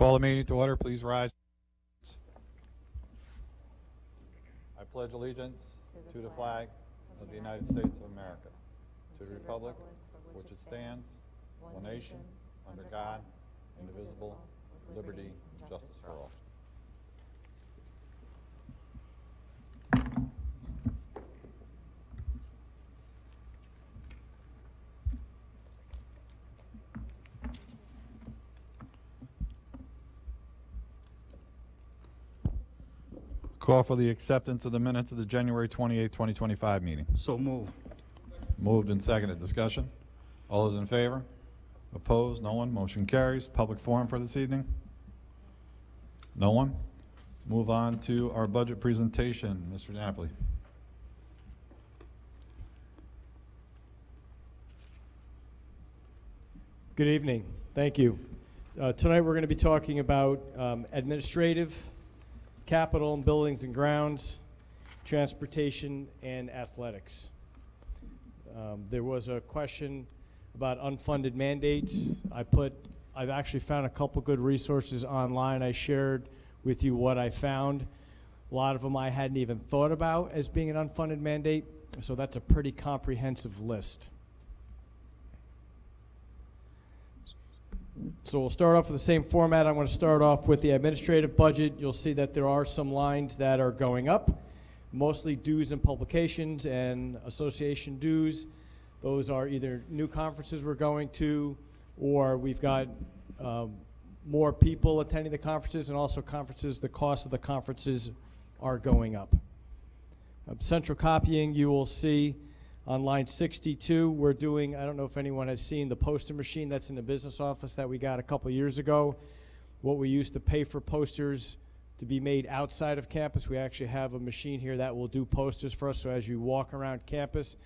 Call the meeting to order. Please rise. I pledge allegiance to the flag of the United States of America, to the republic for which it stands, one nation, under God, indivisible, with liberty and justice for all. Call for the acceptance of the minutes of the January 28, 2025 meeting. So move. Moved and seconded. Discussion? All those in favor? Opposed? No one. Motion carries. Public forum for this evening? No one. Move on to our budget presentation. Mr. Napoli. Good evening. Thank you. Tonight we're going to be talking about administrative, capital and buildings and grounds, transportation, and athletics. There was a question about unfunded mandates. I've actually found a couple good resources online. I shared with you what I found. A lot of them I hadn't even thought about as being an unfunded mandate, so that's a pretty comprehensive list. So we'll start off with the same format. I'm going to start off with the administrative budget. You'll see that there are some lines that are going up, mostly dues and publications and association dues. Those are either new conferences we're going to, or we've got more people attending the conferences, and also conferences, the cost of the conferences are going up. Central copying, you will see on line 62, we're doing, I don't know if anyone has seen the poster machine that's in the business office that we got a couple years ago. What we used to pay for posters to be made outside of campus, we actually have a machine here that will do posters for us. So as you walk around campus,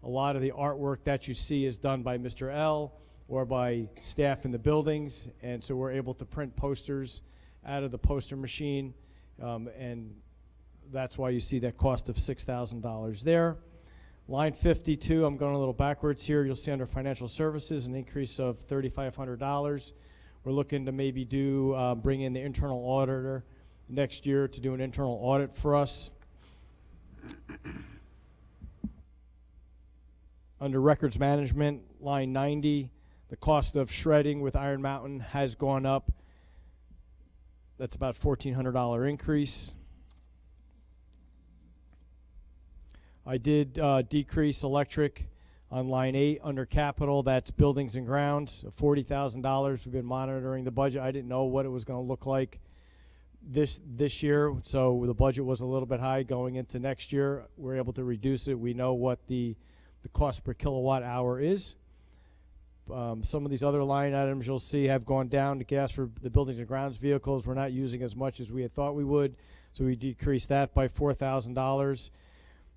a lot of the artwork that you see is done by Mr. L or by staff in the buildings. And so we're able to print posters out of the poster machine. And that's why you see that cost of $6,000 there. Line 52, I'm going a little backwards here. You'll see under financial services an increase of $3,500. We're looking to maybe bring in the internal auditor next year to do an internal audit for us. Under records management, line 90, the cost of shredding with Iron Mountain has gone up. That's about $1,400 increase. I did decrease electric on line 8 under capital. That's buildings and grounds, $40,000. We've been monitoring the budget. I didn't know what it was going to look like this year, so the budget was a little bit high going into next year. We're able to reduce it. We know what the cost per kilowatt hour is. Some of these other line items you'll see have gone down. The gas for the buildings and grounds vehicles we're not using as much as we had thought we would, so we decreased that by $4,000.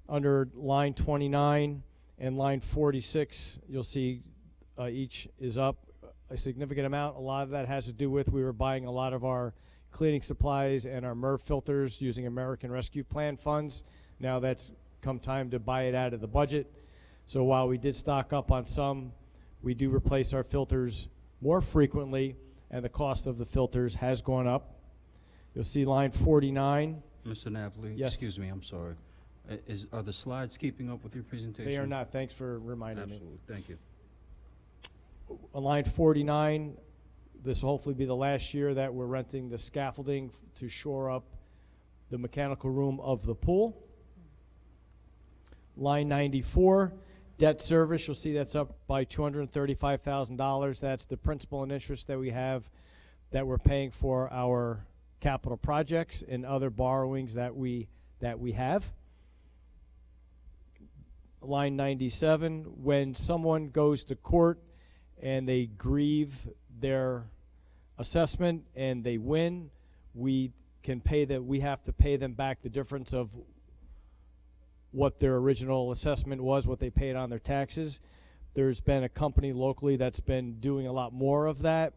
Under line 29 and line 46, you'll see each is up a significant amount. A lot of that has to do with we were buying a lot of our cleaning supplies and our MERV filters using American Rescue Plan funds. Now that's come time to buy it out of the budget. So while we did stock up on some, we do replace our filters more frequently, and the cost of the filters has gone up. You'll see line 49. Mr. Napoli? Yes. Excuse me, I'm sorry. Are the slides keeping up with your presentation? They are not. Thanks for reminding me. Absolutely. Thank you. On line 49, this will hopefully be the last year that we're renting the scaffolding to shore up the mechanical room of the pool. Line 94, debt service, you'll see that's up by $235,000. That's the principal and interest that we have that we're paying for our capital projects and other borrowings that we have. Line 97, when someone goes to court and they grieve their assessment and they win, we have to pay them back the difference of what their original assessment was, what they paid on their taxes. There's been a company locally that's been doing a lot more of that,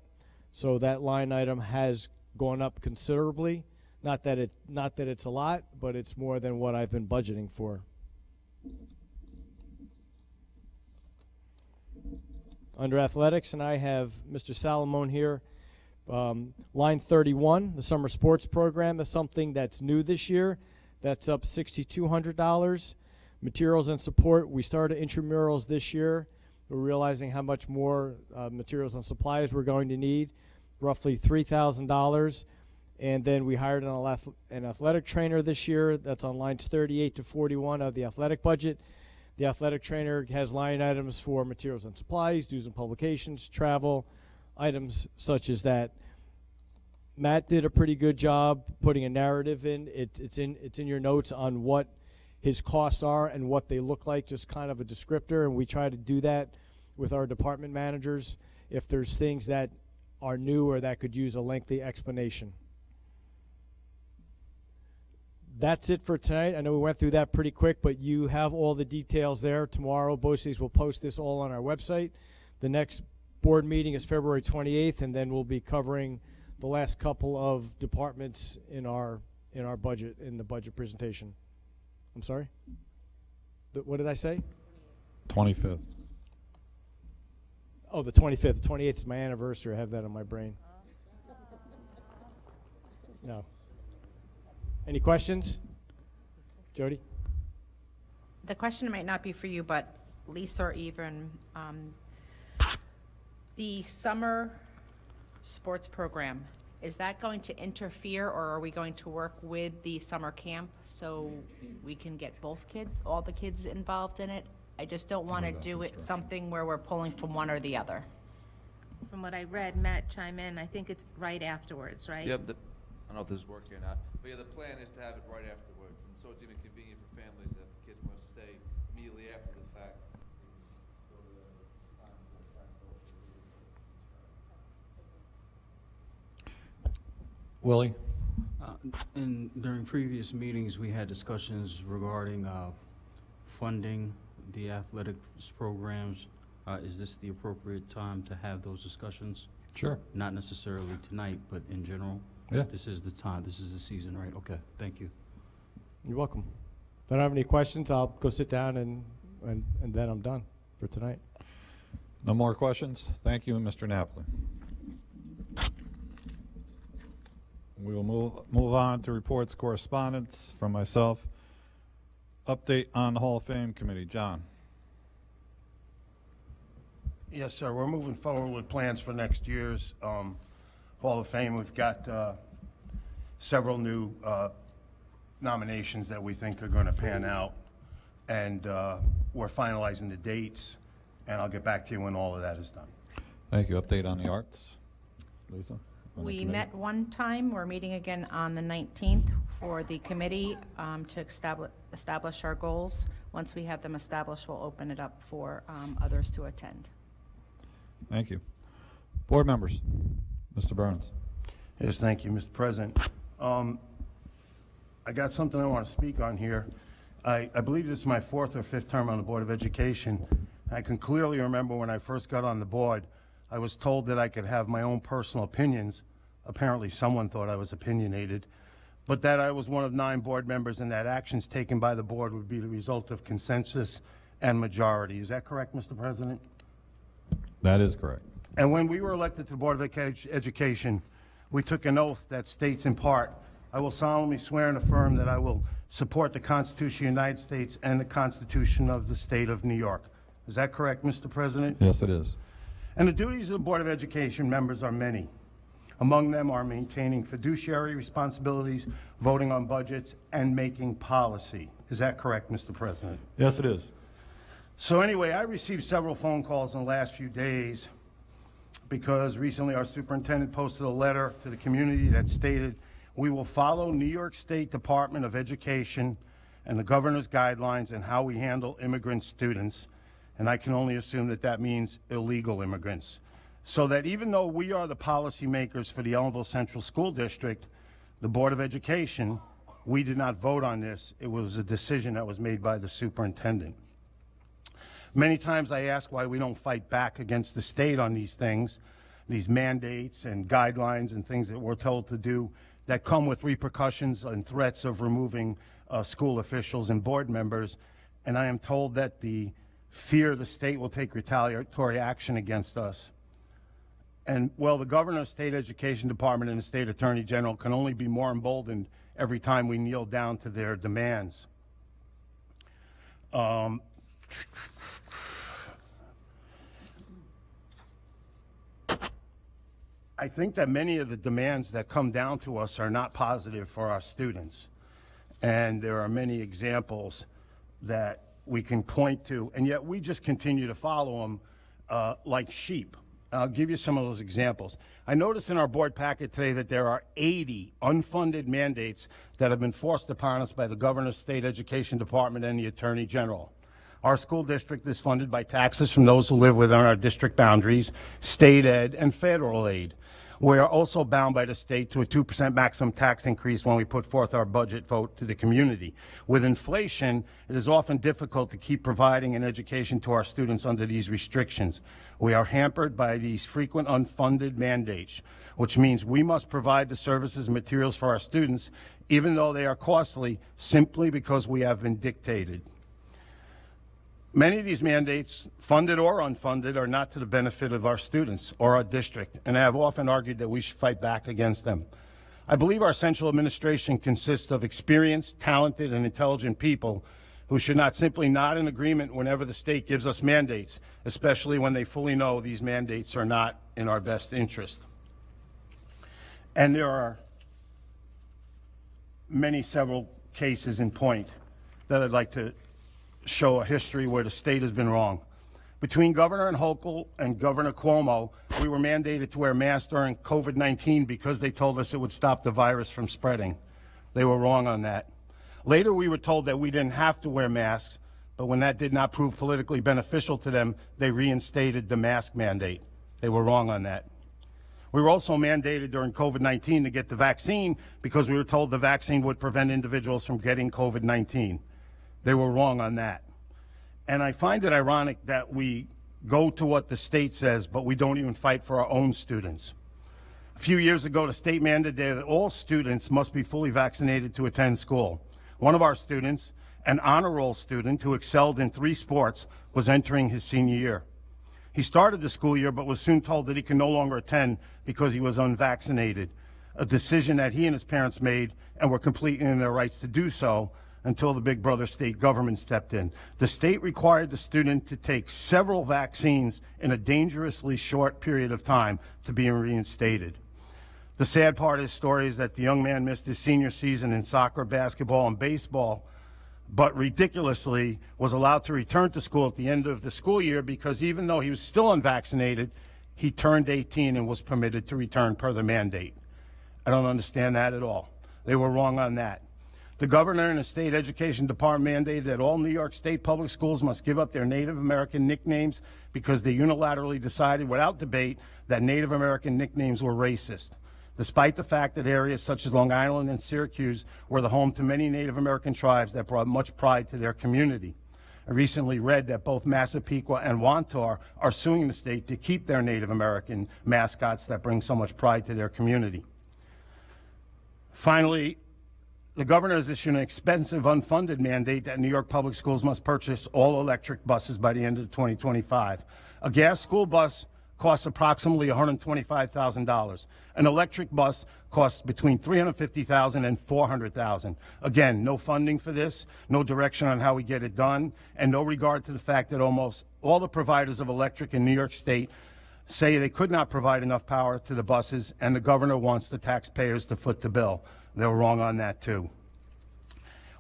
so that line item has gone up considerably. Not that it's a lot, but it's more than what I've been budgeting for. Under athletics, and I have Mr. Salamone here. Line 31, the summer sports program, is something that's new this year. That's up $6,200. Materials and support, we started intramurals this year. We're realizing how much more materials and supplies we're going to need, roughly $3,000. And then we hired an athletic trainer this year. That's on lines 38 to 41 of the athletic budget. The athletic trainer has line items for materials and supplies, dues and publications, travel, items such as that. Matt did a pretty good job putting a narrative in. It's in your notes on what his costs are and what they look like, just kind of a descriptor, and we try to do that with our department managers if there's things that are new or that could use a lengthy explanation. That's it for tonight. I know we went through that pretty quick, but you have all the details there. Tomorrow, BOCES will post this all on our website. The next board meeting is February 28th, and then we'll be covering the last couple of departments in our budget, in the budget presentation. I'm sorry? What did I say? 25th. Oh, the 25th. The 28th is my anniversary. I have that on my brain. No. Any questions? Jody? The question might not be for you, but Lisa or even the summer sports program, is that going to interfere, or are we going to work with the summer camp so we can get both kids, all the kids involved in it? I just don't want to do it something where we're pulling from one or the other. From what I read, Matt chime in, I think it's right afterwards, right? Yep, I don't know if this is working or not, but yeah, the plan is to have it right afterwards, and so it's even convenient for families that the kids want to stay immediately after the fact. Go to the sign for the time, go for the- Willie? And during previous meetings, we had discussions regarding funding the athletics programs. Is this the appropriate time to have those discussions? Sure. Not necessarily tonight, but in general? Yeah. This is the time, this is the season, right? Okay, thank you. You're welcome. If I don't have any questions, I'll go sit down and then I'm done for tonight. No more questions? Thank you, Mr. Napoli. We will move on to reports, correspondence from myself. Update on the Hall of Fame Committee. John? Yes, sir. We're moving forward with plans for next year's Hall of Fame. We've got several new nominations that we think are going to pan out, and we're finalizing the dates, and I'll get back to you when all of that is done. Thank you. Update on the arts. Lisa? on the We committee? met one time, we're meeting again on the 19th for the committee to establish our goals. Once we have them established, we'll open it up for others to attend. Thank you. Board members? Mr. Burns? Yes, thank you, Mr. President. I got something I want to speak on here. I believe this is my fourth or fifth term on the Board of Education. I can clearly remember when I first got on the board, I was told that I could have my own personal opinions. Apparently someone thought I was opinionated, but that I was one of 9 board members and that actions taken by the board would be the result of consensus and majority. Is that correct, Mr. President? That is correct. And when we were elected to the Board of Education, we took an oath that states in part, I will solemnly swear and affirm that I will support the Constitution of the United States and the Constitution of the State of New York. Is that correct, Mr. President? Yes, it is. And the duties of the Board of Education members are many. Among them are maintaining fiduciary responsibilities, voting on budgets, and making policy. Is that correct, Mr. President? Yes, it is. So anyway, I received several phone calls in the last few days because recently our superintendent posted a letter to the community that stated, we will follow New York State Department of Education and the governor's guidelines on how we handle immigrant students. And I can only assume that that means illegal immigrants. So that even though we are the policymakers for the Ellenville Central School District, the Board of Education, we did not vote on this. It was a decision that was made by the superintendent. Many times I ask why we don't fight back against the state on these things, these mandates and guidelines and things that we're told to do that come with repercussions and threats of removing school officials and board members. And I am told that the fear the state will take retaliatory action against us. And, well, the governor, state education department, and the state attorney general can only be more emboldened every time we kneel down to their demands. I think that many of the demands that come down to us are not positive for our students. And there are many examples that we can point to, and yet we just continue to follow them like sheep. I'll give you some of those examples. I noticed in our board packet today that there are 80 unfunded mandates that have been forced upon us by the governor, state education department, and the attorney general. Our school district is funded by taxes from those who live within our district boundaries, state ed, and federal aid. We are also bound by the state to a 2% maximum tax increase when we put forth our budget vote to the community. With inflation, it is often difficult to keep providing an education to our students under these restrictions. We are hampered by these frequent unfunded mandates, which means we must provide the services and materials for our students, even though they are costly, simply because we have been dictated. Many of these mandates, funded or unfunded, are not to the benefit of our students or our district, and I have often argued that we should fight back against them. I believe our central administration consists of experienced, talented, and intelligent people who should not simply nod in agreement whenever the state gives us mandates, especially when they fully know these mandates are not in our best interest. And there are several cases in point that I'd like to show a history where the state has been wrong. Between Governor Hochul and Governor Cuomo, we were mandated to wear masks during COVID-19 because they told us it would stop the virus from spreading. They were wrong on that. Later, we were told that we didn't have to wear masks, but when that did not prove politically beneficial to them, they reinstated the mask mandate. They were wrong on that. We were also mandated during COVID-19 to get the vaccine because we were told the vaccine would prevent individuals from getting COVID-19. They were wrong on that. And I find it ironic that we go to what the state says, but we don't even fight for our own students. A few years ago, the state mandated that all students must be fully vaccinated to attend school. One of our students, an honor roll student who excelled in 3 sports, was entering his senior year. He started the school year, but was soon told that he could no longer attend because he was unvaccinated, a decision that he and his parents made and were completely in their rights to do so, until the big brother state government stepped in. The state required the student to take several vaccines in a dangerously short period of time to be reinstated. The sad part of the story is that the young man missed his senior season in soccer, basketball, and baseball, but ridiculously was allowed to return to school at the end of the school year because even though he was still unvaccinated, he turned 18 and was permitted to return per the mandate. I don't understand that at all. They were wrong on that. The governor and the state education department mandated that all New York State public schools must give up their Native American nicknames because they unilaterally decided without debate that Native American nicknames were racist, despite the fact that areas such as Long Island and Syracuse were the home to many Native American tribes that brought much pride to their community. I recently read that both Massapequa and Wantor are suing the state to keep their Native American mascots that bring so much pride to their community. Finally, the governor has issued an expensive unfunded mandate that New York public schools must purchase all electric buses by the end of 2025. A gas school bus costs approximately $125,000. An electric bus costs between $350,000 and $400,000. Again, no funding for this, no direction on how we get it done, and no regard to the fact that almost all the providers of electric in New York State say they could not provide enough power to the buses, and the governor wants the taxpayers to foot the bill. They were wrong on that, too.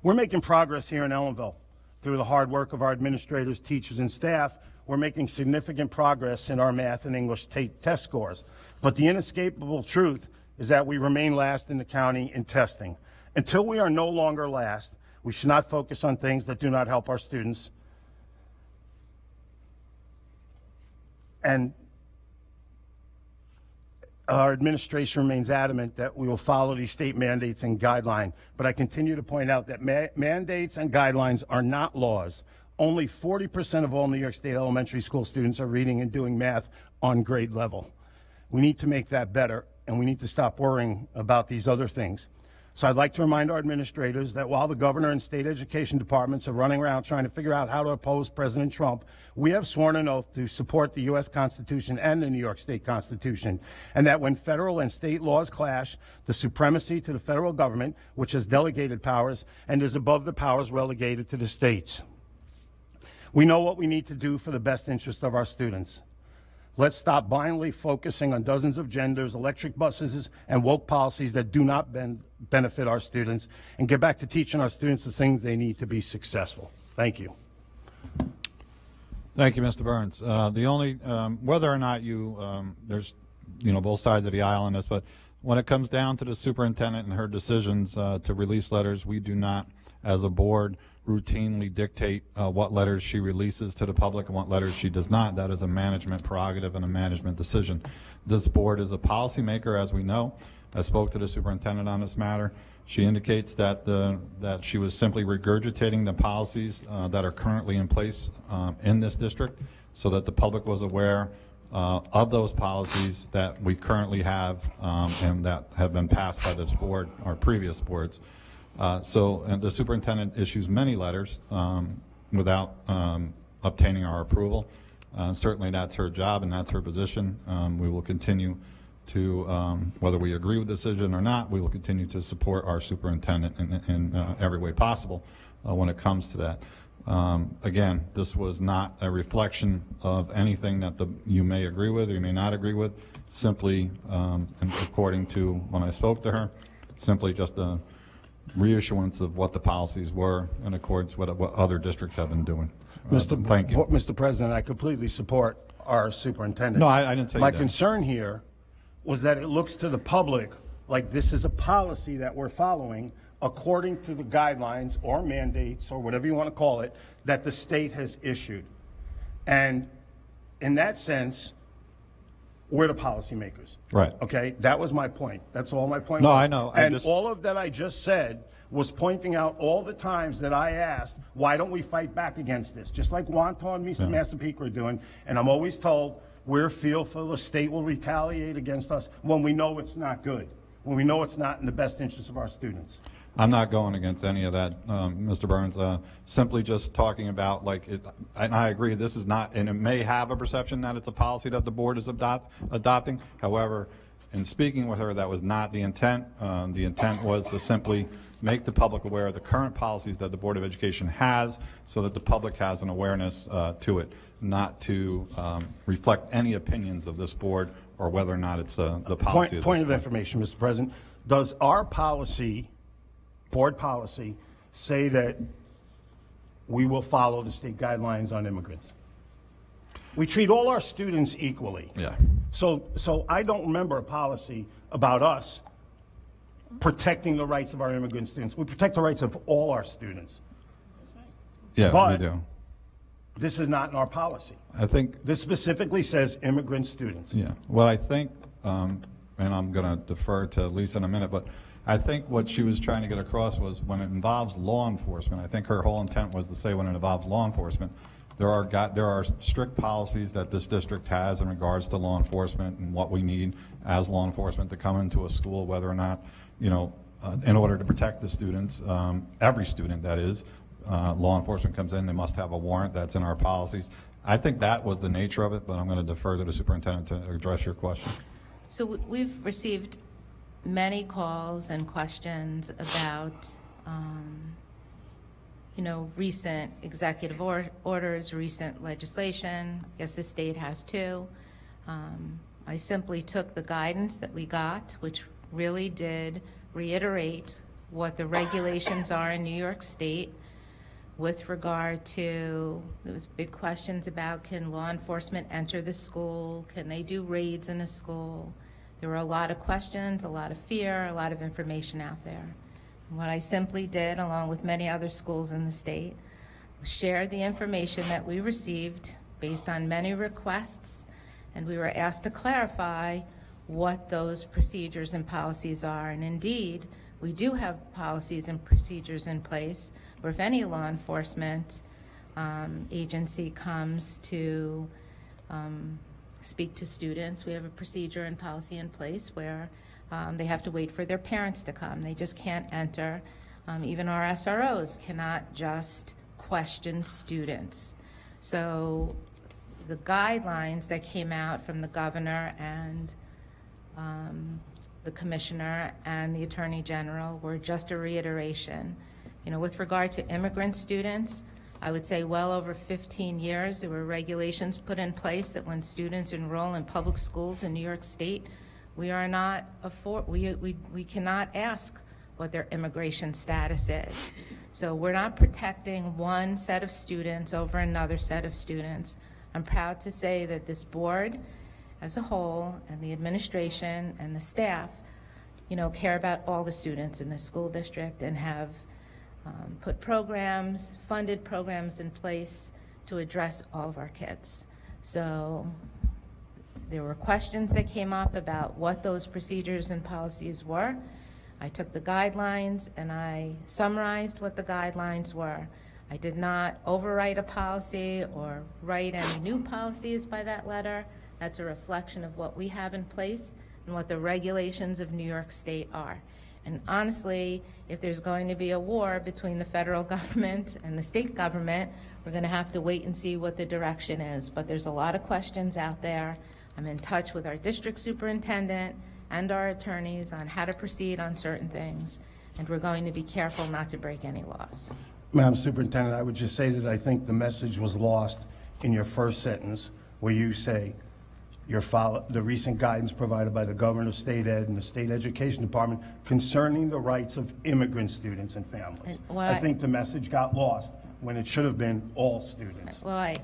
We're making progress here in Ellenville. Through the hard work of our administrators, teachers, and staff, we're making significant progress in our math and English test scores. But the inescapable truth is that we remain last in the county in testing. Until we are no longer last, we should not focus on things that do not help our students. And our administration remains adamant that we will follow these state mandates and guidelines, but I continue to point out that mandates and guidelines are not laws. Only 40% of all New York State elementary school students are reading and doing math on grade level. We need to make that better, and we need to stop worrying about these other things. So I'd like to remind our administrators that while the governor and state education departments are running around trying to figure out how to oppose President Trump, we have sworn an oath to support the U.S. Constitution and the New York State Constitution, and that when federal and state laws clash, the supremacy to the federal government, which has delegated powers and is above the powers relegated to the states. We know what we need to do for the best interest of our students. Let's stop blindly focusing on dozens of genders, electric buses, and woke policies that do not benefit our students, and get back to teaching our students the things they need to be successful. Thank you. Thank you, Mr. Burns. The only, whether or not there's, both sides of the aisle on this, but when it comes down to the superintendent and her decisions to release letters, we do not, as a board, routinely dictate what letters she releases to the public and what letters she does not. That is a management prerogative and a management decision. This board is a policymaker, as we know. I spoke to the superintendent on this matter. She indicates that that she was simply regurgitating the policies that are currently in place in this district, so that the public was aware of those policies that we currently have and that have been passed by this board or previous boards. And the superintendent issues many letters without obtaining our approval. Certainly that's her job and that's her position. We will continue to, whether we agree with the decision or not, we will continue to support our superintendent in every way possible when it comes to that. Again, this was not a reflection of anything that you may agree with or you may not agree with. Simply, and according to when I spoke to her, simply just a reissuance of what the policies were in accordance with what other districts have been doing. Thank you. Mr. President, I completely support our superintendent. No, I didn't say My that. concern here was that it looks to the public like this is a policy that we're following according to the guidelines or mandates or whatever you want to call it that the state has issued. And in that sense, we're the policymakers. Right. Okay, that was my point. That's all my point No, was. I know. And all of that I just said was pointing out all the times that I asked, why don't we fight back against this? Just like Wantagh and Massapequa are doing. And I'm always told, we're fearful the state will retaliate against us when we know it's not good, when we know it's not in the best interest of our students. I'm not going against any of that, Mr. Burns. Simply just talking about, and I agree, this is not, and it may have a perception that it's a policy that the board is adopting. However, in speaking with her, that was not the intent. The intent was to simply make the public aware of the current policies that the Board of Education has so that the public has an awareness to it, not to reflect any opinions of this board or whether or not it's the policy. Point of information, Mr. President. Does our policy, board policy, say that we will follow the state guidelines on immigrants? We treat all our students equally. Yeah. So I don't remember a policy about us protecting the rights of our immigrant students. We protect the rights of all our students. Yeah, But we do. this is not in our policy. I think, This specifically says immigrant students. yeah, well, I think, and I'm going to defer to Lisa in a minute, but I think what she was trying to get across was when it involves law enforcement, I think her whole intent was to say when it involves law enforcement, there are strict policies that this district has in regards to law enforcement and what we need as law enforcement to come into a school, whether or not, in order to protect the students, every student that is, law enforcement comes in, they must have a warrant. That's in our policies. I think that was the nature of it, but I'm going to defer to the superintendent to address your question. So we've received many calls and questions about, recent executive orders, recent legislation. I guess the state has too. I simply took the guidance that we got, which really did reiterate what the regulations are in New York State with regard to, there was big questions about, can law enforcement enter the school? Can they do raids in a school? There were a lot of questions, a lot of fear, a lot of information out there. And what I simply did, along with many other schools in the state, was share the information that we received based on many requests, and we were asked to clarify what those procedures and policies are. And indeed, we do have policies and procedures in place where if any law enforcement agency comes to speak to students. We have a procedure and policy in place where they have to wait for their parents to come. They just can't enter. Even our SROs cannot just question students. So the guidelines that came out from the governor and the commissioner and the attorney general were just a reiteration. You know, with regard to immigrant students, I would say well over 15 years, there were regulations put in place that when students enroll in public schools in New York State, we cannot ask what their immigration status is. So we're not protecting one set of students over another set of students. I'm proud to say that this board as a whole and the administration and the staff, you know, care about all the students in the school district and have put programs, funded programs in place to address all of our kids. So there were questions that came up about what those procedures and policies were. I took the guidelines and I summarized what the guidelines were. I did not overwrite a policy or write any new policies by that letter. That's a reflection of what we have in place and what the regulations of New York State are. And honestly, if there's going to be a war between the federal government and the state government, we're going to have to wait and see what the direction is. But there's a lot of questions out there. I'm in touch with our district superintendent and our attorneys on how to proceed on certain things, and we're going to be careful not to break any laws. Madam Superintendent, I would just say that I think the message was lost in your first sentence where you say the recent guidance provided by the Governor of State Ed and the State Education Department concerning the rights of immigrant students and families. I think the message got lost when it should have been all students. Well,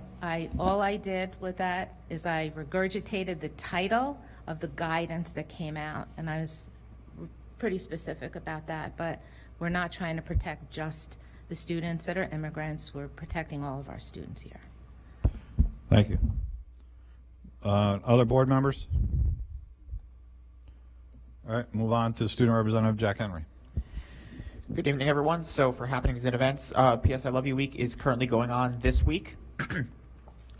all I did with that is I regurgitated the title of the guidance that came out, and I was pretty specific about that, but we're not trying to protect just the students that are immigrants. We're protecting all of our students here. Thank you. Other board members? All right, move on to Student Representative Jack Henry. Good evening, everyone. So for happenings and events, PS I Love You Week is currently going on this week.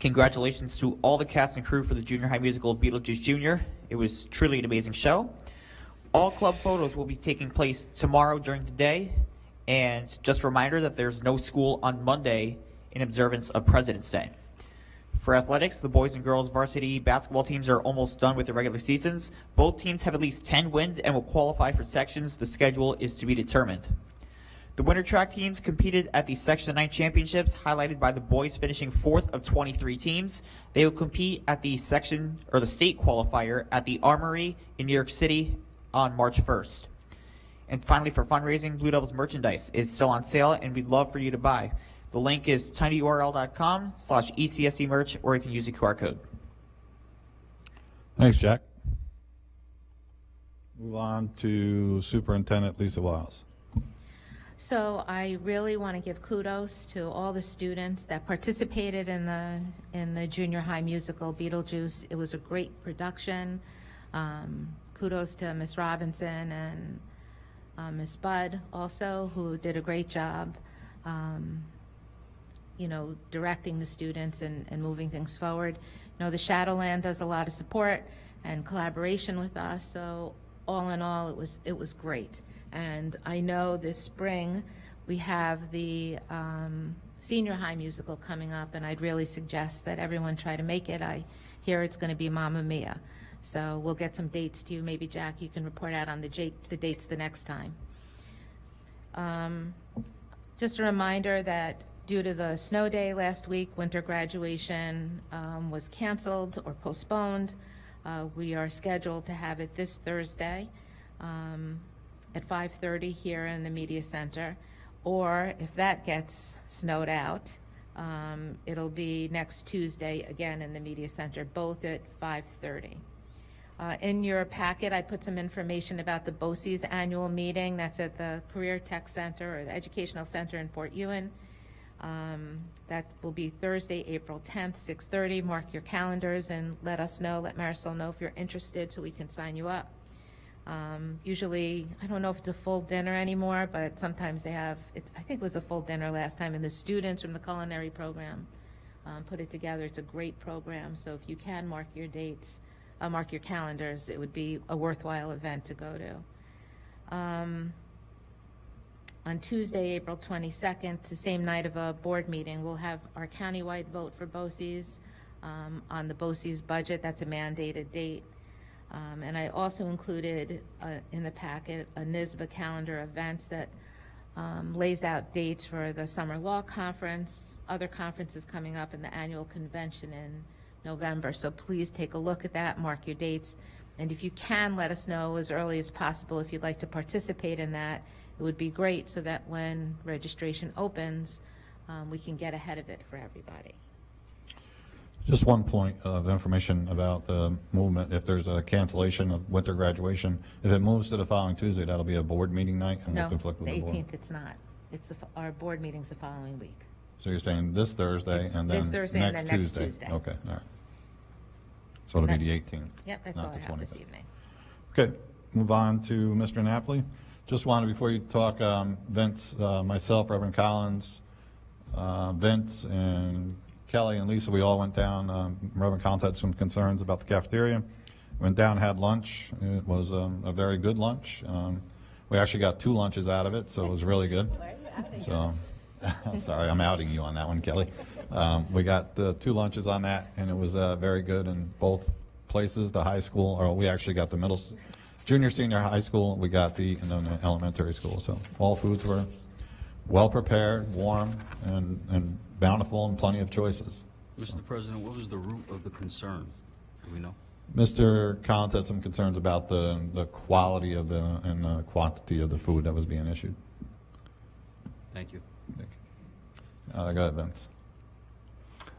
Congratulations to all the cast and crew for the junior high musical Beetlejuice Jr. It was truly an amazing show. All club photos will be taking place tomorrow during the day. And just a reminder that there's no school on Monday in observance of President's Day. For athletics, the boys and girls varsity basketball teams are almost done with the regular seasons. Both teams have at least 10 wins and will qualify for sections. The schedule is to be determined. The winter track teams competed at the Section 9 Championships, highlighted by the boys finishing 4th of 23 teams. They will compete at the section or the state qualifier at the Armory in New York City on March 1st. And finally, for fundraising, Blue Devils merchandise is still on sale, and we'd love for you to buy. The link is tinyurl.com/ECSD merch, or you can use the QR code. Thanks, Jack. Move on to Superintendent Lisa Wiles. So I really want to give kudos to all the students that participated in the junior high musical Beetlejuice. It was a great production. Kudos to Ms. Robinson and Ms. Budd also, who did a great job, you know, directing the students and moving things forward. You know, the Shadowland does a lot of support and collaboration with us, so all in all, it was great. And I know this spring we have the senior high musical coming up, and I'd really suggest that everyone try to make it. I hear it's going to be Mamma Mia. So we'll get some dates to you. Maybe, Jack, you can report out on the dates the next time. Just a reminder that due to the snow day last week, winter graduation was canceled or postponed. We are scheduled to have it this Thursday at 5:30 here in the Media Center. Or if that gets snowed out, it'll be next Tuesday again in the Media Center, both at 5:30. In your packet, I put some information about the BOCES annual meeting. That's at the Career Tech Center or the Educational Center in Port Ewan. That will be Thursday, April 10th, 6:30. Mark your calendars and let us know, let Marisol know if you're interested so we can sign you up. Usually, I don't know if it's a full dinner anymore, but sometimes they have, I think it was a full dinner last time, and the students from the culinary program put it together. It's a great program, so if you can mark your dates, mark your calendars, it would be a worthwhile event to go to. On Tuesday, April 22nd, it's the same night of a board meeting, we'll have our countywide vote for BOCES on the BOCES budget. That's a mandated date. And I also included in the packet a NYSBA calendar of events that lays out dates for the Summer Law Conference, other conferences coming up, and the annual convention in November. So please take a look at that, mark your dates, and if you can, let us know as early as possible if you'd like to participate in that. It would be great so that when registration opens, we can get ahead of it for everybody. Just one point of information about the movement. If there's a cancellation of winter graduation, if it moves to the following Tuesday, that'll be a board meeting night and will No, conflict with the the board. 18th it's not. It's our board meeting's the following week. So you're saying this Thursday It's and then this Thursday and next then next Tuesday? Tuesday. Okay, all right. So it'll be the 18th. Yep, that's not all I the have this 25th. evening. Okay, move on to Mr. Napoli. Just wanted, before you talk, Vince, myself, Reverend Collins, Vince, and Kelly and Lisa, we all went down. Reverend Collins had some concerns about the cafeteria. Went down, had lunch. It was a very good lunch. We actually got 2 lunches out of it, so it was really good. So, sorry, I'm outing you on that one, Kelly. We got 2 lunches on that, and it was very good in both places. The high school, or we actually got the junior, senior high school. We got and then the elementary school. So all foods were well prepared, warm, and bountiful, and plenty of choices. Mr. President, what was the root of the concern? Do we know? Mr. Collins had some concerns about the quality of and the quantity of the food that was being issued. Thank you. Go ahead, Vince.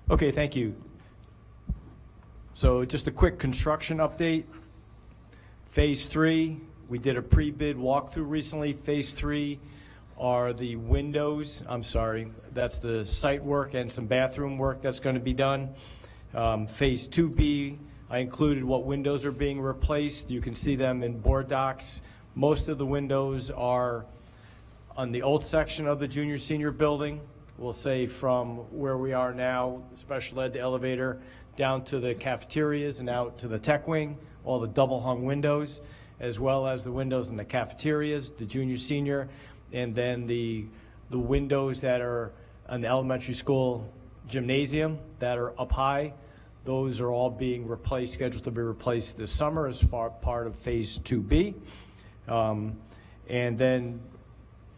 Okay, thank you. So just a quick construction update. Phase 3, we did a pre-bid walkthrough recently. Phase 3 are the windows, that's the site work and some bathroom work that's going to be done. Phase 2B, I included what windows are being replaced. You can see them in board docs. Most of the windows are on the old section of the junior senior building. We'll say from where we are now, special ed, the elevator, down to the cafeterias and out to the tech wing, all the double hung windows, as well as the windows in the cafeterias, the junior senior, and then the windows that are on the elementary school gymnasium that are up high. Those are all being replaced, scheduled to be replaced this summer as part of Phase 2B. And then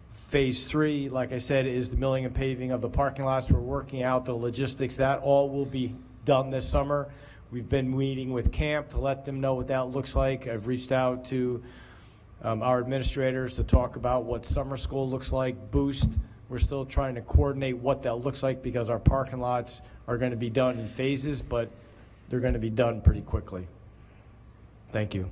Phase 3, like I said, is the milling and paving of the parking lots. We're working out the logistics. That all will be done this summer. We've been meeting with camp to let them know what that looks like. I've reached out to our administrators to talk about what summer school looks like, Boost. We're still trying to coordinate what that looks like because our parking lots are going to be done in phases, but they're going to be done pretty quickly. Thank you.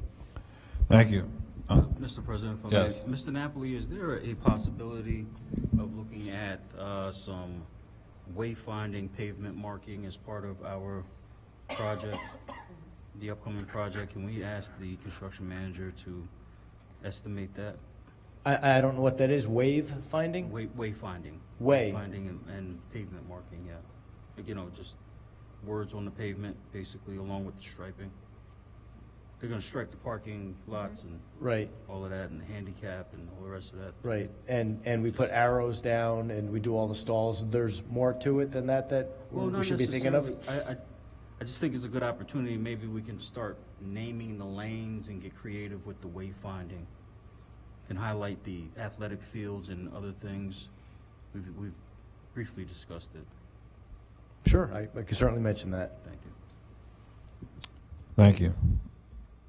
Thank you. Mr. President, if I Yes. may, Mr. Napoli, is there a possibility of looking at some wayfinding pavement marking as part of our project, the upcoming project? Can we ask the construction manager to estimate that? I don't know what that is. Wave finding? Wayfinding. Way. Wayfinding and pavement marking, yeah. Like, just words on the pavement, basically, along with the striping. They're gonna stripe the parking lots and Right, all of that, and the handicap and all the rest of that. right. And we put arrows down and we do all the stalls. There's more to it than that Well, we not should be thinking of? necessarily. I just think it's a good opportunity. Maybe we can start naming the lanes and get creative with the wayfinding. Can highlight the athletic fields and other things. We've briefly discussed it. Sure, I can certainly mention that. Thank you. Thank you.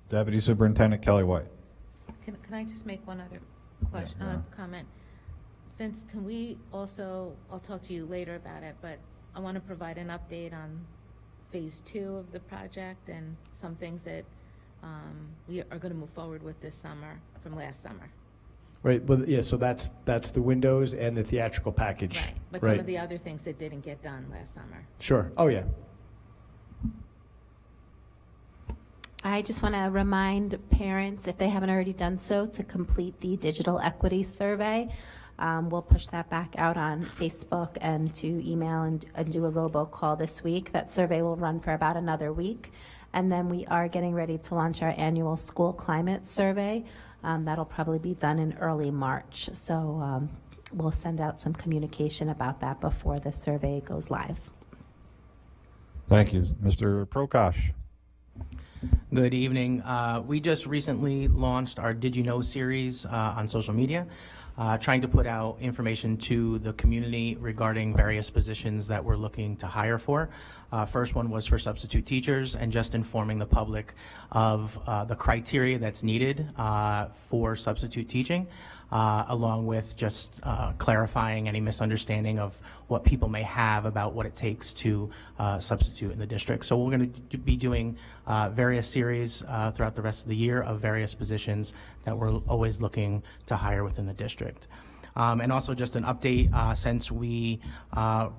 Deputy Superintendent Kelly White. Can I just make one other question, Yeah. comment? Vince, can we also, I'll talk to you later about it, but I want to provide an update on Phase 2 of the project and some things that we are going to move forward with this summer from last summer. Right, but yeah, so that's the windows and the theatrical package. Right, but some of the other things that didn't get done last summer. Sure, oh yeah. I just want to remind parents, if they haven't already done so, to complete the digital equity survey. We'll push that back out on Facebook and to email and do a robocall this week. That survey will run for about another week. And then we are getting ready to launch our annual school climate survey. That'll probably be done in early March. So we'll send out some communication about that before the survey goes live. Thank you. Mr. Prokosh. Good evening. We just recently launched our Did You Know series on social media, trying to put out information to the community regarding various positions that we're looking to hire for. First one was for substitute teachers and just informing the public of the criteria that's needed for substitute teaching, along with just clarifying any misunderstanding of what people may have about what it takes to substitute in the district. So we're going to be doing various series throughout the rest of the year of various positions that we're always looking to hire within the district. And also just an update, since we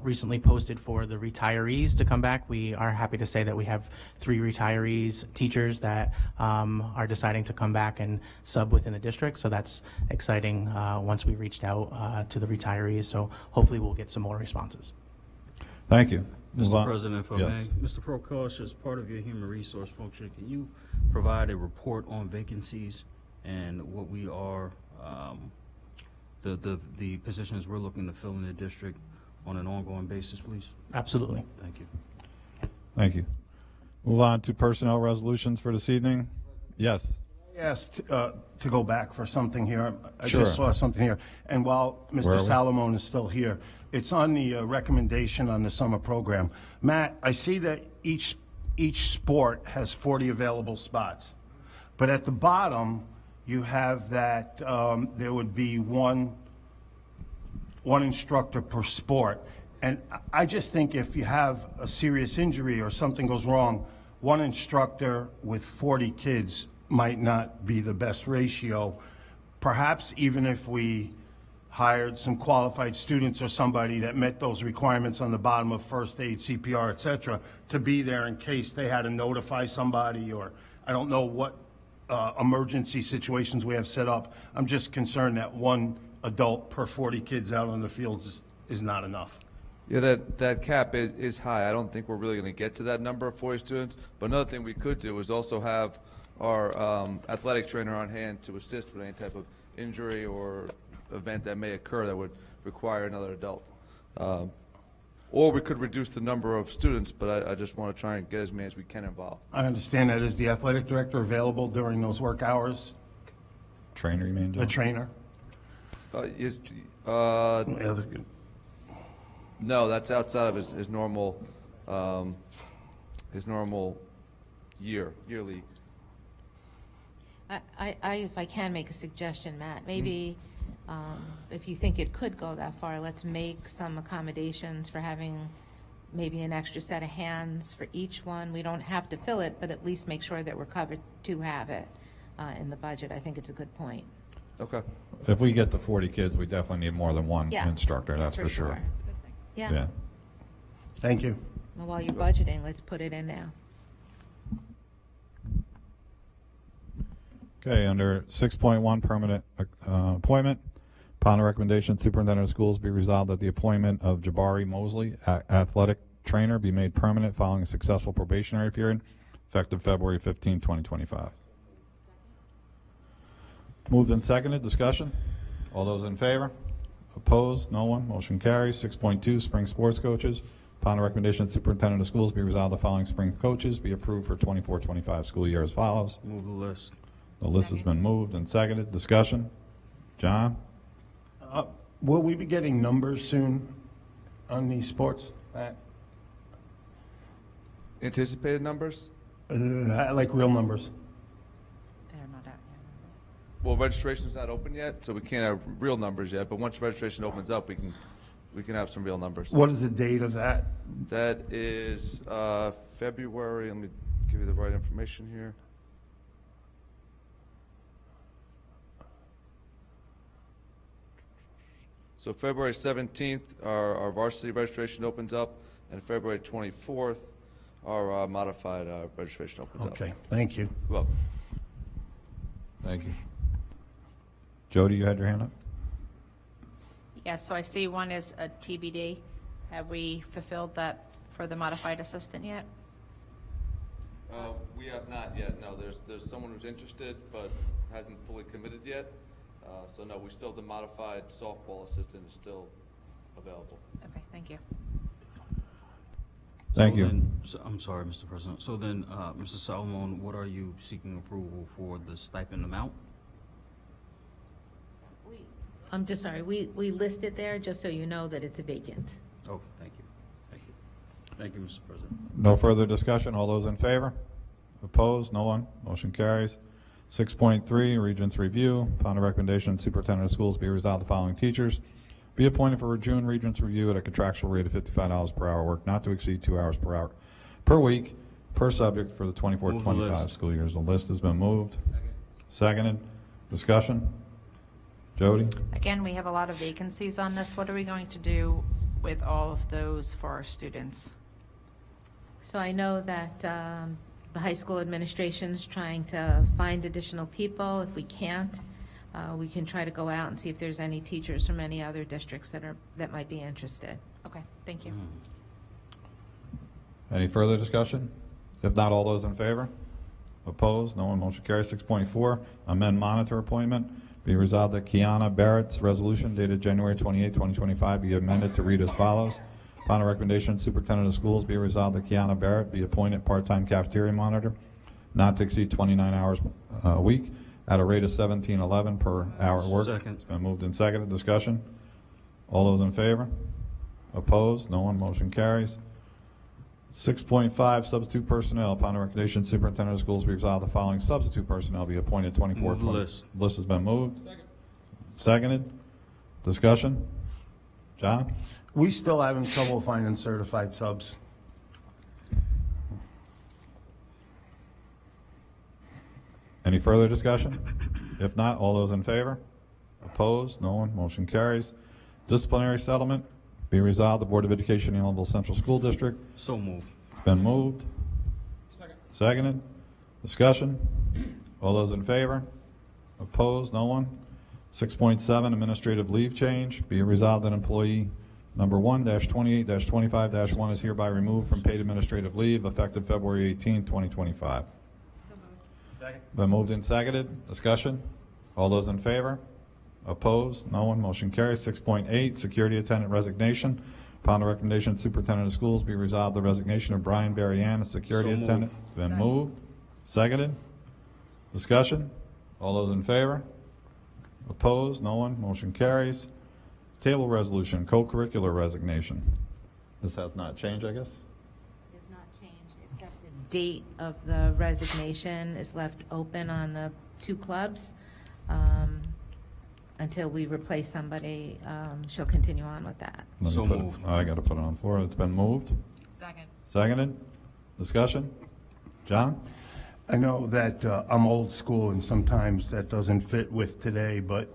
recently posted for the retirees to come back, we are happy to say that we have 3 retirees teachers that are deciding to come back and sub within the district. So that's exciting once we reached out to the retirees. So hopefully we'll get some more responses. Thank you. Move Mr. on. President, if I Yes. may, Mr. Prokosh, as part of your human resource function, can you provide a report on vacancies and what we are, the positions we're looking to fill in the district on an ongoing basis, please? Absolutely. Thank you. Thank you. Move on to personnel resolutions for this evening. Yes. Asked to go back for something here. I Sure. just saw something here. And while Where Mr. are we? Salomon is still here, it's on the recommendation on the summer program. Matt, I see that each sport has 40 available spots. But at the bottom, you have that there would be one instructor per sport. And I just think if you have a serious injury or something goes wrong, one instructor with 40 kids might not be the best ratio. Perhaps even if we hired some qualified students or somebody that met those requirements on the bottom of first aid, CPR, et cetera, to be there in case they had to notify somebody, or I don't know what emergency situations we have set up. I'm just concerned that one adult per 40 kids out on the fields is not enough. Yeah, that cap is high. I don't think we're really going to get to that number of 40 students. But another thing we could do is also have our athletic trainer on hand to assist with any type of injury or event that may occur that would require another adult. Or we could reduce the number of students, but I just want to try and get as many as we can involved. I understand that. Is the athletic director available during those work hours? Trainer, you mean, Joe? The trainer? No, that's outside of his normal yearly. If I can make a suggestion, Matt, maybe if you think it could go that far, let's make some accommodations for having maybe an extra set of hands for each one. We don't have to fill it, but at least make sure that we're covered to have it in the budget. I think it's a good point. Okay. If we get to 40 kids, we definitely need more than one Yeah. instructor, that's for sure. Yeah. Yeah. Thank you. Well, while you're budgeting, let's put it in now. Okay, under 6.1, permanent appointment. Upon the recommendation of Superintendent of Schools, be resolved that the appointment of Jabari Mosley, athletic trainer, be made permanent following a successful probationary period, effective February 15, 2025. Moved and seconded. Discussion? All those in favor? Opposed? No one. Motion carries. 6.2, spring sports coaches. Upon the recommendation of Superintendent of Schools, be resolved the following spring coaches be approved for 24-25 school year as follows. Move the list. The list has been moved and seconded. Discussion? John? Will we be getting numbers soon on these sports? Anticipated numbers? Like real numbers? They're not out yet. Well, registration's not open yet, so we can't have real numbers yet. But once registration opens up, we can have some real numbers. What is the date of that? That is February. Let me give you the right information here. So February 17th, our varsity registration opens up, and February 24th, our modified registration opens up. Okay, thank you. Well, Thank you. Jody, you had your hand up? Yes, so I see one is a TBD. Have we fulfilled that for the modified assistant yet? We have not yet, no. There's someone who's interested, but hasn't fully committed yet. So no, we still, the modified softball assistant is still available. Okay, thank you. Thank So you. then- so- I'm sorry, Mr. President. So then, Mr. Solomon, what are you seeking approval for the stipend amount? I'm just sorry, we listed there just so you know that it's a vacant. Oh, thank you. Thank you. Thank you, Mr. President. No further discussion. All those in favor? Opposed? No one. Motion carries. 6.3, Regents Review. Upon the recommendation of the Superintendent of Schools, be resolved the following teachers be appointed for a June Regents Review at a contractual rate of $55 per hour, work not to exceed 2 hours per hour per week per subject for the Move the 24-25 list. school years. The list has been moved. Seconded. Discussion? Jody? Again, we have a lot of vacancies on this. What are we going to do with all of those for our students? So I know that the high school administration's trying to find additional people. If we can't, we can try to go out and see if there's any teachers from any other districts that might be interested. Okay, thank you. Any further discussion? If not, all those in favor? Opposed? No one. Motion carries. 6.4, amend monitor appointment. Be resolved that Kiana Barrett's resolution dated January 28, 2025 be amended to read as follows. Upon the recommendation of the Superintendent of Schools, be resolved that Kiana Barrett be appointed part-time cafeteria monitor, not to exceed 29 hours a week, at a rate of $17.11 per hour worked. Second. It's been moved and seconded. Discussion? All those in favor? Opposed? No one. Motion carries. 6.5, substitute personnel. Upon the recommendation of the Superintendent of Schools, be resolved the following substitute personnel be appointed 24. Move the list. List has been moved. Seconded. Discussion? John? We still having trouble finding certified subs. Any further discussion? If not, all those in favor? Opposed? No one. Motion carries. Disciplinary settlement. Be resolved, the Board of Education, Unionville Central School District. So moved. It's been moved. Seconded. Discussion? All those in favor? Opposed? No one. 6.7, administrative leave change. Be it resolved that employee number 1-28-25-1 is hereby removed from paid administrative leave effective February 18, 2025. Second. Been moved and seconded. Discussion? All those in favor? Opposed? No one. Motion carries. 6.8, security attendant resignation. Upon the recommendation of the Superintendent of Schools, be resolved the resignation of Brian Barrian as security So moved. attendant. Been moved. Seconded. Discussion? All those in favor? Opposed? No one. Motion carries. Table resolution, co-curricular resignation. This has not changed, I guess? It has not changed, except the date of the resignation is left open on the two clubs. Until we replace somebody, she'll continue on with that. Let me So put it- moved. I got to put it on the floor. It's been moved. Second. Seconded. Discussion? John? I know that I'm old school and sometimes that doesn't fit with today, but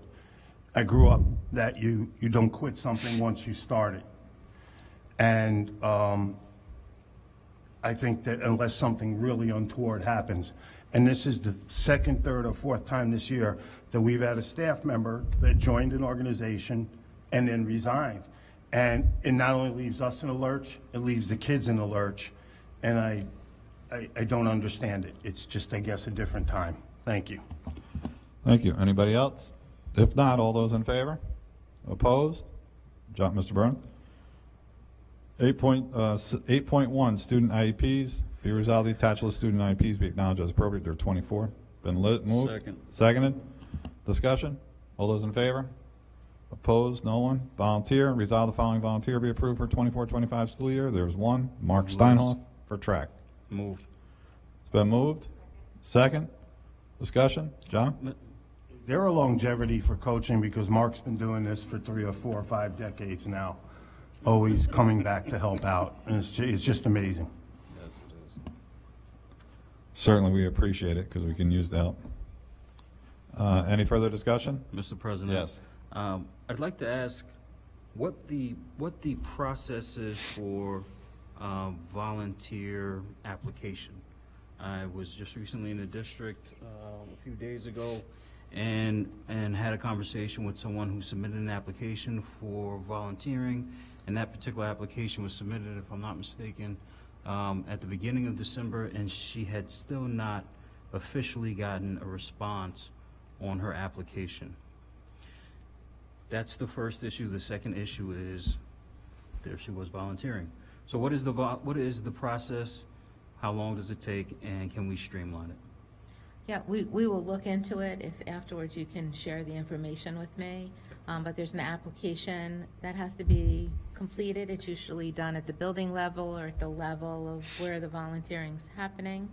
I grew up that you don't quit something once you start it. And I think that unless something really untoward happens, and this is the second, third, or fourth time this year that we've had a staff member that joined an organization and then resigned. And it not only leaves us in a lurch, it leaves the kids in a lurch. And I don't understand it. It's just, I guess, a different time. Thank you. Thank you. Anybody else? If not, all those in favor? Opposed? John, Mr. Byrne? 8.1, student IEPs. Be resolved, the attached list of student IEPs be acknowledged as appropriate. There are 24. Been moved? Second. Seconded. Discussion? All those in favor? Opposed? No one. Volunteer. Resolve the following volunteer be approved for 24-25 school year. There's one. Mark Move Steinhoff for track. Moved. It's been moved. Second. Discussion? John? There are longevity for coaching because Mark's been doing this for 3 or 4 or 5 decades now, always coming back to help out. And it's just amazing. Yes, it is. Certainly, we appreciate it because we can use the help. Any further discussion? Mr. President? Yes. I'd like to ask what the process is for volunteer application. I was just recently in the district a few days ago, and had a conversation with someone who submitted an application for volunteering, and that particular application was submitted, if I'm not mistaken, at the beginning of December, and she had still not officially gotten a response on her application. That's the first issue. The second issue is there she was volunteering. So what is the process? How long does it take, and can we streamline it? Yeah, we will look into it. If afterwards you can share the information with me. But there's an application that has to be completed. It's usually done at the building level or at the level of where the volunteering's happening.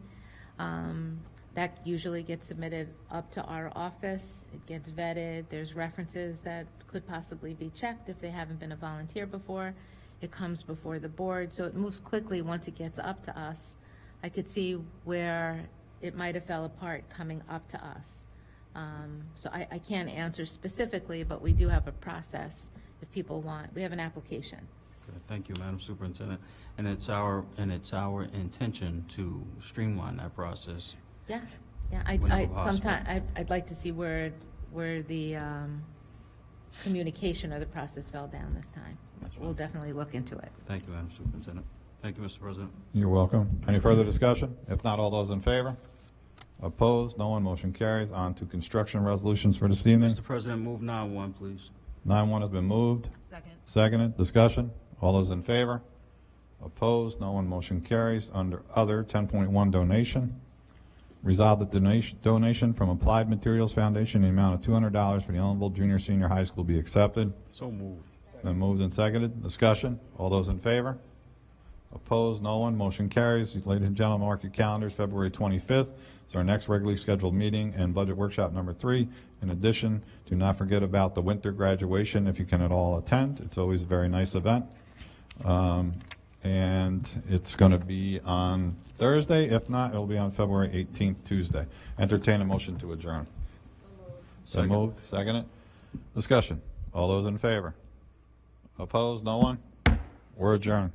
That usually gets submitted up to our office. It gets vetted. There's references that could possibly be checked if they haven't been a volunteer before. It comes before the board, so it moves quickly once it gets up to us. I could see where it might have fell apart coming up to us. So I can't answer specifically, but we do have a process if people want. We have an application. Okay, thank you, Madam Superintendent. And it's our intention to streamline that process. Yeah, Whenever possible. sometime, I'd like to see where the communication or the process fell down this time. That's We'll fine. definitely look into it. Thank you, Madam Superintendent. Thank you, Mr. President. You're welcome. Any further discussion? If not, all those in favor? Opposed? No one. Motion carries. On to construction resolutions for this evening. Mr. President, move 9-1, please. 9-1 has been moved. Second. Seconded. Discussion? All those in favor? Opposed? No one. Motion carries. Under other, 10.1 donation. Resolve that donation from Applied Materials Foundation in the amount of $200 for the Ellenville Junior Senior High School be accepted. So moved. Been moved and seconded. Discussion? All those in favor? Opposed? No one. Motion carries. Ladies and gentlemen, mark your calendars. February 25th is our next regularly scheduled meeting and budget workshop number 3. In addition, do not forget about the winter graduation if you can at all attend. It's always a very nice event. And it's going to be on Thursday. If not, it'll be on February 18th, Tuesday. Entertain a motion to adjourn. So Second. moved. Seconded. Discussion. All those in favor? Opposed? No one? We're adjourned.